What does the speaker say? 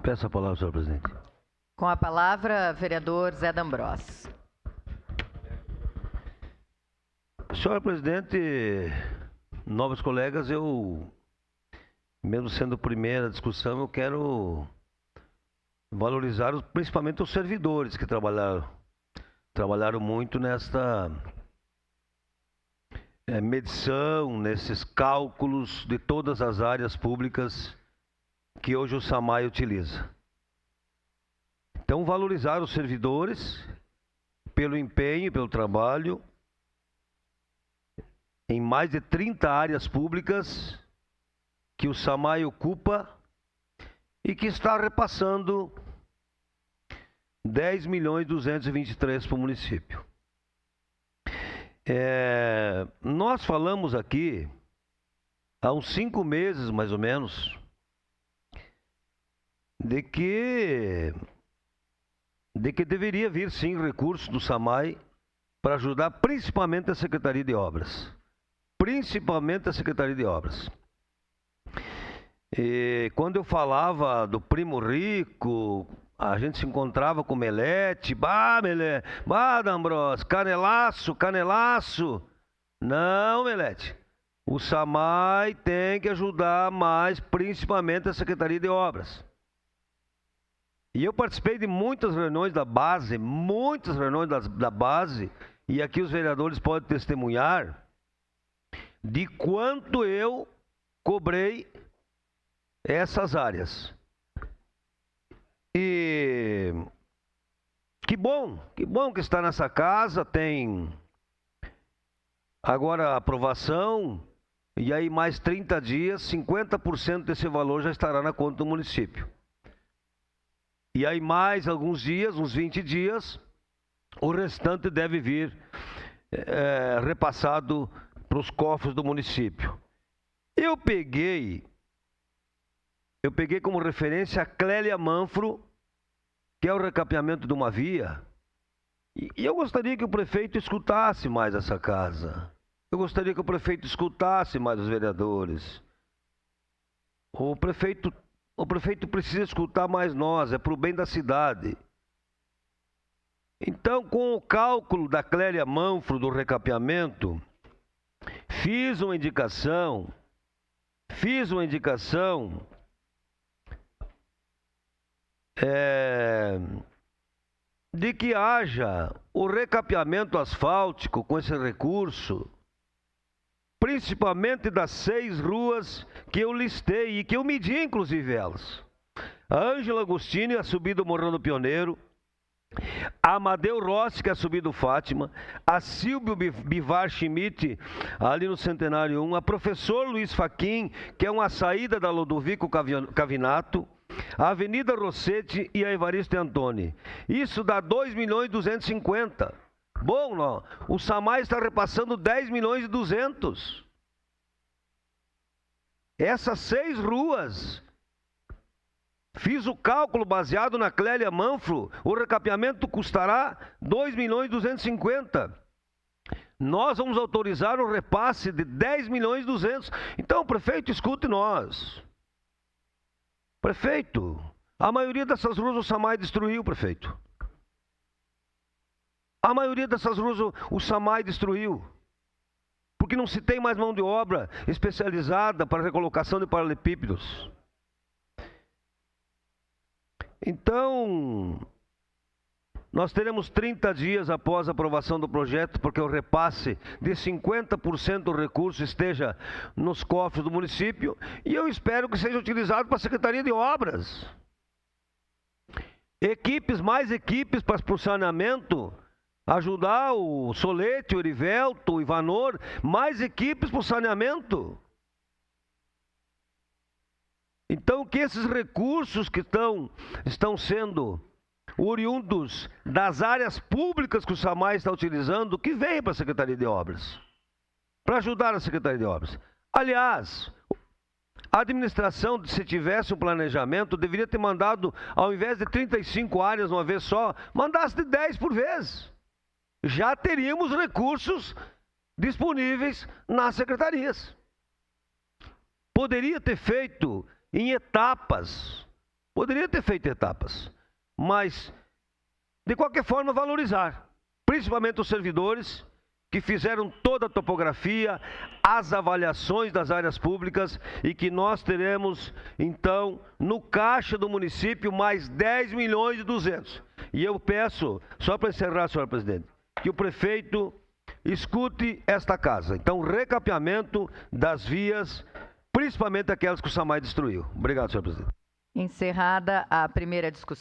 Peço a palavra, senhor presidente. Com a palavra, vereador Zé D'Ambrosio. Senhor presidente, novos colegas, mesmo sendo primeira discussão, eu quero valorizar principalmente os servidores que trabalharam muito nesta medição, nesses cálculos de todas as áreas públicas que hoje o SAMAI utiliza. Então, valorizar os servidores pelo empenho e pelo trabalho em mais de 30 áreas públicas que o SAMAI ocupa e que está repassando 10.223 para o município. Nós falamos aqui, há uns 5 meses mais ou menos, de que deveria vir sim recurso do SAMAI para ajudar principalmente a Secretaria de Obras. E quando eu falava do Primo Rico, a gente se encontrava com o Melete, D'Ambrosio, canelaço. Não, Melete. O SAMAI tem que ajudar mais, principalmente a Secretaria de Obras. E eu participei de muitas reuniões da base, e aqui os vereadores podem testemunhar de quanto eu cobrei essas áreas. E que bom que está nessa casa, tem agora a aprovação, e aí mais 30 dias, 50% desse valor já estará na conta do município. E aí mais alguns dias, uns 20 dias, o restante deve vir repassado para os cofres do município. Eu peguei como referência a Clélia Manfro, que é o recapeamento de uma via, e eu gostaria que o prefeito escutasse mais essa casa. Eu gostaria que o prefeito escutasse mais os vereadores. O prefeito precisa escutar mais nós, é para o bem da cidade. Então, com o cálculo da Clélia Manfro do recapeamento, fiz uma indicação de que haja o recapeamento asfáltico com esse recurso, principalmente das 6 ruas que eu listei e que eu medi inclusive elas. A Ângela Agostini, a subida do Morrão do Pioneiro, a Amadeu Rossi, que é a subida do Fátima, a Silvio Bivar Schmidt, ali no Centenário 1, a Professor Luiz Faquim, que é uma saída da Lodovico Cavinato, a Avenida Rossetti e a Evaristo Antoni. Isso dá 2.250.000. Bom, não. O SAMAI está repassando 10.200.000. Essas 6 ruas, fiz o cálculo baseado na Clélia Manfro, o recapeamento custará 2.250.000. Nós vamos autorizar o repasse de 10.200.000. Então, prefeito, escute nós. Prefeito, a maioria dessas ruas o SAMAI destruiu, prefeito. A maioria dessas ruas o SAMAI destruiu. Porque não se tem mais mão de obra especializada para recolocação de paralelepípedos. Então, nós teremos 30 dias após a aprovação do projeto, porque o repasse de 50% do recurso esteja nos cofres do município, e eu espero que seja utilizado para a Secretaria de Obras. Mais equipes para o saneamento, ajudar o Solete, o Erivelto, o Ivanor, mais equipes para o saneamento. Então, que esses recursos que estão sendo oriundos das áreas públicas que o SAMAI está utilizando, que venham para a Secretaria de Obras, para ajudar a Secretaria de Obras. Aliás, a administração, se tivesse um planejamento, deveria ter mandado, ao invés de 35 áreas uma vez só, mandasse de 10 por vez. Já teríamos recursos disponíveis nas secretarias. Poderia ter feito em etapas, Poderia ter feito etapas, mas, de qualquer forma, valorizar, principalmente os servidores que fizeram toda a topografia, as avaliações das áreas públicas e que nós teremos, então, no caixa do município, mais 10 milhões e 200. E eu peço, só para encerrar, senhor presidente, que o prefeito escute esta casa. Então, recapeamento das vias, principalmente aquelas que o SAMAI destruiu. Obrigado, senhor presidente. Encerrada a primeira discussão.